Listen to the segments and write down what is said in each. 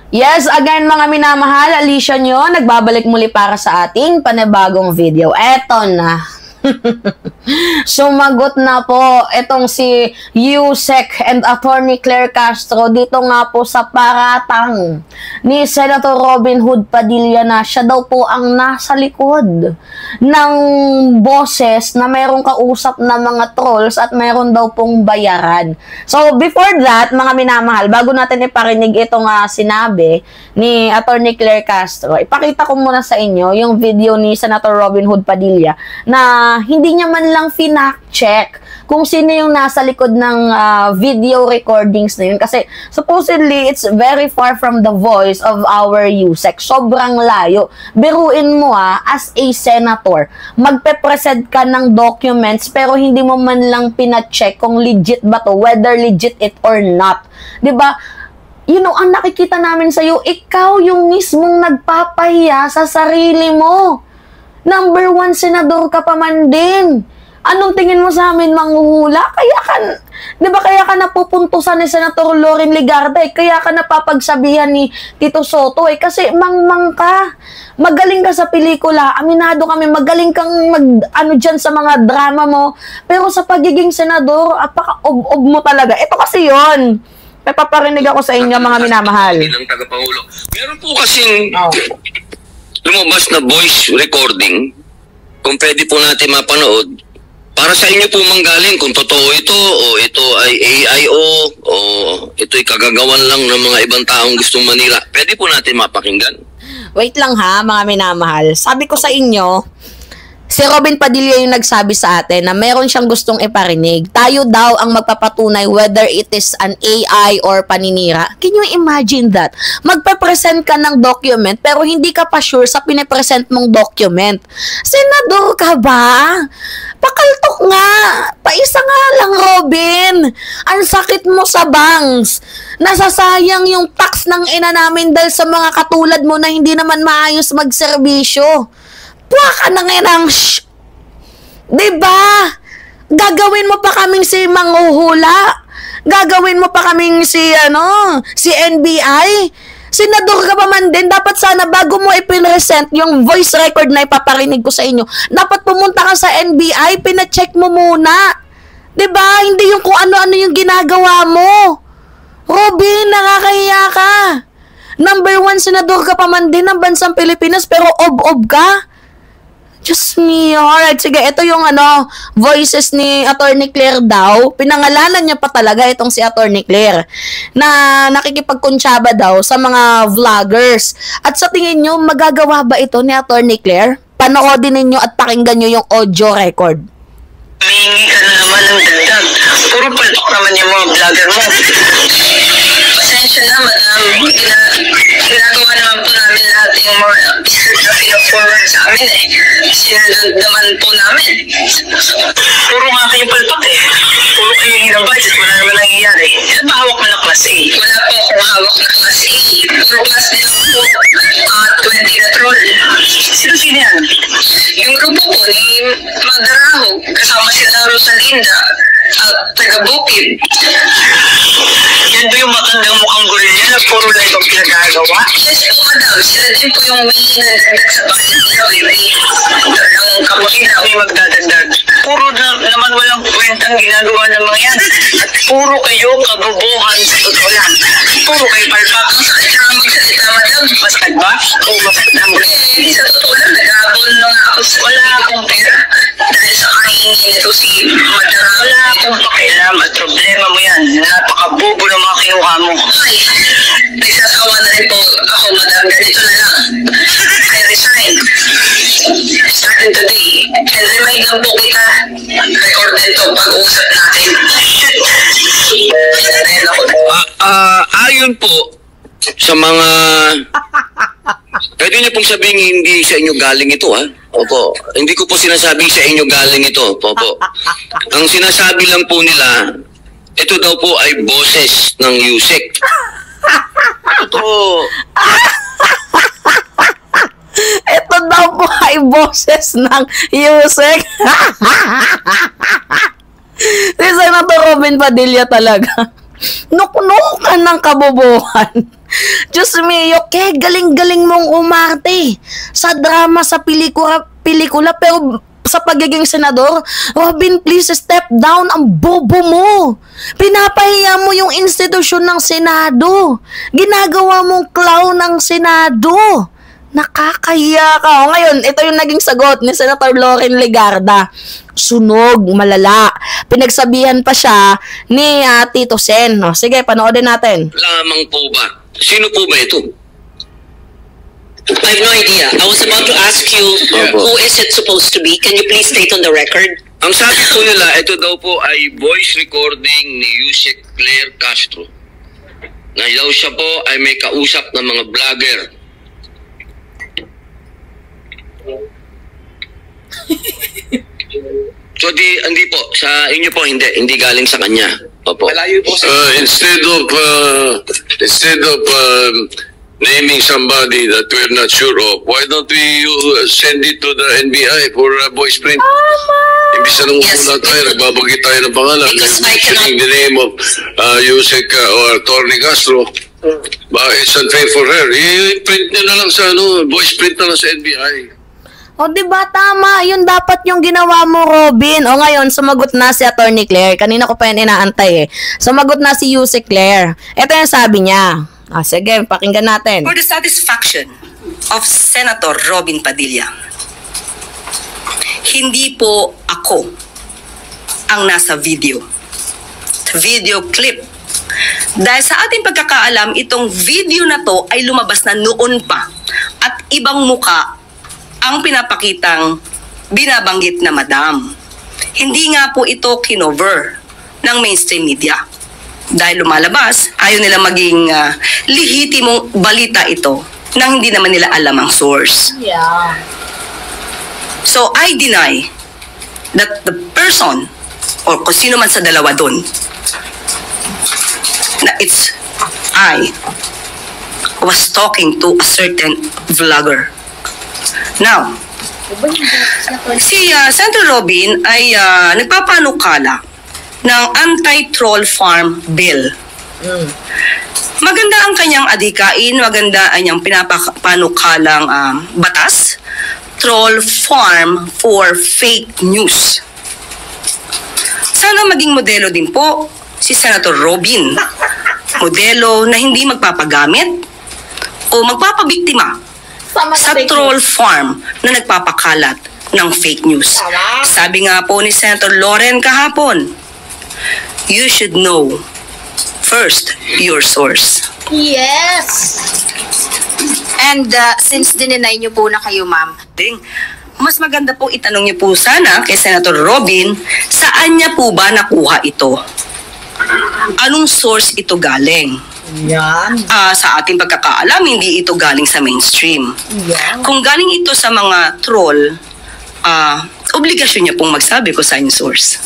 Yes, again mga minamahal, Alicia nyo, nagbabalik muli para sa ating panibagong video. Eto na. Sumagot na po itong si Yusek and Attorney Claire Castro dito nga po sa paratang ni Senator Robin Hood Padilla na siya daw po ang nasa likod ng boses na mayroong kausap na mga trolls at mayroon daw pong bayaran. So before that, mga minamahal, bago natin iparinig itong sinabi ni Attorney Claire Castro, ipakita ko muna sa inyo yung video ni Senator Robin Hood Padilla na hindi niya man lang finact-check kung sino yung nasa likod ng video recordings na yun. Kasi supposedly, it's very far from the voice of our Yusek. Sobrang layo. Biruin mo as a senator, magpe-present ka ng documents pero hindi mo man lang pina-check kung legit ba to, whether legit it or not. 'Di ba? You know, ang nakikita namin sa'yo, ikaw yung mismong nagpapahiya sa sarili mo. Number 1 senador ka pa man din. Anong tingin mo sa amin, manghuhula? Di ba kaya ka napupuntusan ni Senator Loren Legarda kaya ka napapagsabihan ni Tito Soto kasi mangmang ka. Magaling ka sa pelikula, aminado kami, magaling kang dyan sa mga drama mo, pero sa pagiging senador, apaka-ob-ob mo talaga. Ito kasi yon. May paparinig ako sa inyo, mga minamahal. Ng tagapangulo. Meron po kasing lumabas na voice recording, kung pwede po natin mapanood, para sa inyo po manggaling kung totoo ito, o ito ay AIO, o ito'y kagagawan lang ng mga ibang taong gustong manira. Pwede po natin mapakinggan. Wait lang mga minamahal. Sabi ko sa inyo, si Robin Padilla yung nagsabi sa atin na meron siyang gustong iparinig. Tayo daw ang magpapatunay whether it is an AI or paninira. Can you imagine that? Magpapresent ka ng document pero hindi ka pa sure sa pinipresent mong document. Senador ka ba? Pakaltok nga. Paisa nga lang, Robin. Ang sakit mo sa bangs. Nasasayang yung tax ng ina namin dahil sa mga katulad mo na hindi naman maayos magserbisyo. Puwa ka na ngayon diba? Gagawin mo pa kaming si manghuhula? Gagawin mo pa kaming si NBI? Senador ka pa man din, dapat sana bago mo ipinresent yung voice record na ipaparinig ko sa inyo, dapat pumunta ka sa NBI, pina-check mo muna. Diba? Hindi yung kung ano-ano yung ginagawa mo. Robin, nakakahiya ka. Number 1 senador ka pa man din ng bansang Pilipinas pero ob-ob ka. Just me. Alright, sige. Ito yung voices ni Attorney Claire daw. Pinangalanan niya pa talaga itong si Attorney Claire na nakikipagkuntsaba daw sa mga vloggers. At sa tingin nyo, magagawa ba ito ni Attorney Claire? Panoodin ninyo at pakinggan nyo yung audio record. Humingi ka na naman ng dagdag. Puro palpak naman yung mga vlogger mo. Pasensya na, madam. Ginagawa naman po namin lahat yung mga research na pina-forward sa amin Sinunod naman po namin. Puro nga kayo palpak Puro kayo ng budget. Wala naman nangyayari. Mahawak mo na class A. Wala po akong hawak na class A. Puro class B lang po. 20 na troll. Sino yan? Yung grupo po ni Madarahog kasama sila Rosalinda at taga-Bukid. Yan ba yung matandang mukhang gorilla na puro live ang pinagagawa? Yes po, madam. Sila din po yung may nagdadag sa bayan nila. Ang kapatid namin magdadagdag. Puro naman walang kwentang ginagawa ng mga yan. At puro kayo kabubuhan sa totoo lang. Puro kayo palpak. Ang sakit na magsalita, madam. Masakit ba? O masakit na muli? Sa totoo lang, nag-aabol na ako. Wala akong pera. Dahil sa kaingin ito si Madara. Wala akong pakialam at problema mo yan. Napakabubo ng mga kinuha mo. Ay, nagsasawa na rin po ako, madam. Ganito na lang. I resign. Starting today. And remind lang po kita. Record nito pag-uusap natin. Ayon po sa mga... Pwede niyo pong sabihin hindi sa inyo galing ito, ha? Opo. Hindi ko po sinasabing sa inyo galing ito. Opo. Ang sinasabi lang po nila, ito daw po ay boses ng Yusek. Ito. Ito daw po ay boses ng Yusek. Si Senator Robin Padilla talaga. Nuk-nukan ng kabobohan. Diyos mio, ke, galing-galing mong umarte sa drama, sa pelikula, pero sa pagiging senador, Robin, please step down. Ang bobo mo. Pinapahiya mo yung institusyon ng Senado. Ginagawa mong clown ng Senado. Nakakahiya ka. O ngayon, ito yung naging sagot ni Senator Loren Legarda. Sunog, malala. Pinagsabihan pa siya ni Tito Sen. O, sige, panoodin natin. Lamang po ba? Sino po ba ito? I have no idea. I was about to ask you, who is it supposed to be? Can you please state on the record? Ang sabi po nila, ito daw po ay voice recording ni Yusek Claire Castro. Na daw siya po ay may kausap ng mga vlogger. So hindi po, sa inyo po hindi galing sa kanya. Opo. Malayo po sa... Instead of naming somebody that we're not sure of, why don't we send it to the NBI for voice print? Imbis na nung Yes. una tayo, nagbabagit tayo ng pangalan. Because I Mentioning the name of Yusek or Atty. Castro. It's unfair for her. I-print nyo na lang sa voice print na lang sa NBI. O, diba, tama. Yun dapat yung ginawa mo, Robin. O, ngayon, sumagot na si Atty. Claire. Kanina ko pa yun inaantay eh. Sumagot na si Yusek Claire. Ito yung sabi niya. Sige, pakinggan natin. For the satisfaction of Senator Robin Padilla, hindi po ako ang nasa video clip. Dahil sa ating pagkakaalam, itong video na to ay lumabas na noon pa at ibang muka ang pinapakitang binabanggit na madam. Hindi nga po ito kinover ng mainstream media. Dahil lumalabas, ayaw nila maging lihitimong balita ito nang hindi naman nila alam ang source. Yeah. So, I deny that the person or kung sino man sa dalawa dun na it's I was talking to a certain vlogger. Now, si Senator Robin ay nagpapanukala ng anti-troll farm bill. Maganda ang kanyang adhikain, maganda ang kanyang pinapanukalang batas, troll farm for fake news. Sana maging modelo din po si Senator Robin. Modelo na hindi magpapagamit o magpapabiktima sa troll farm na nagpapakalat ng fake news. Sabi nga po ni Senator Loren kahapon, you should know first your source. Yes! And since dininay niyo po na kayo, ma'am, Mas maganda po itanong niyo po sana kay Senator Robin, saan niya po ba nakuha ito? Anong source ito galing? Yan. Sa ating pagkakaalam, hindi ito galing sa mainstream. Yan. Kung galing ito sa mga troll, obligasyon niya pong magsabi kung saan yung source.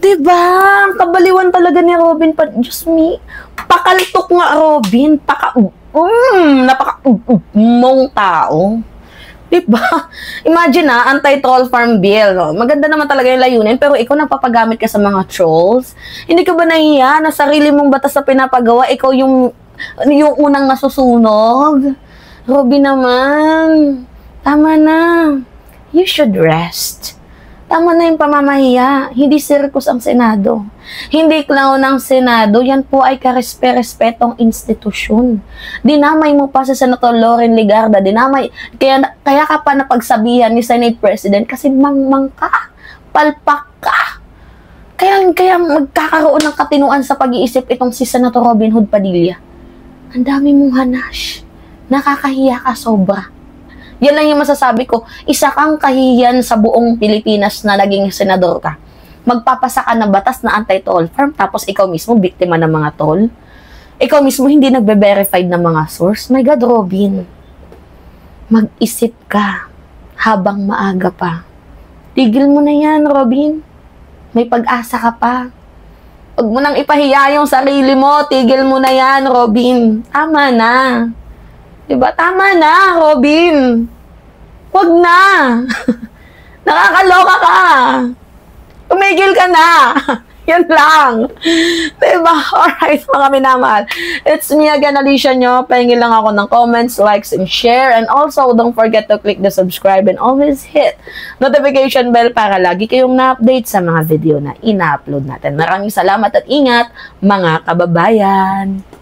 Diba? Ang kabaliwan talaga ni Robin. Diyos me. Pakaltok nga, Robin. Napaka-mong tao. Diba? Imagine anti-troll farm bill. No? Maganda naman talaga yung layunin, pero ikaw napapagamit ka sa mga trolls. Hindi ka ba nahiya na sarili mong batas na pinapagawa, ikaw yung unang nasusunog? Robin naman. Tama na. You should rest. Tama na yung pamamahiya. Hindi circus ang Senado. Hindi clown ang Senado. Yan po ay karespe-respetong institusyon. Dinamay mo pa sa Senator Loren Legarda. Dinamay. Kaya ka pa napagsabihan ni Senate President kasi mangmang ka. Palpak ka. Kaya magkakaroon ng katinuan sa pag-iisip itong si Senator Robin Hood Padilla. Ang dami mong hanash. Nakakahiya ka sobra. Yan lang yung masasabi ko. Isa kang kahihiyan sa buong Pilipinas na naging senador ka. Magpapasa ka ng batas na anti-troll farm, tapos ikaw mismo, biktima ng mga troll. Ikaw mismo, hindi nagbe-verified ng mga source. My God, Robin. Mag-isip ka habang maaga pa. Tigil mo na yan, Robin. May pag-asa ka pa. Huwag mo nang ipahiya yung sarili mo. Tigil mo na yan, Robin. Tama na. Diba? Tama na, Robin. Huwag na. Nakakaloka ka. Tumigil ka na. Yun lang. Diba? Alright, mga minamahal. It's me again, Alicia nyo. Pahingin lang ako ng comments, likes, and share. And also, don't forget to click the subscribe and always hit notification bell para lagi kayong na-update sa mga video na ina-upload natin. Maraming salamat at ingat, mga kababayan.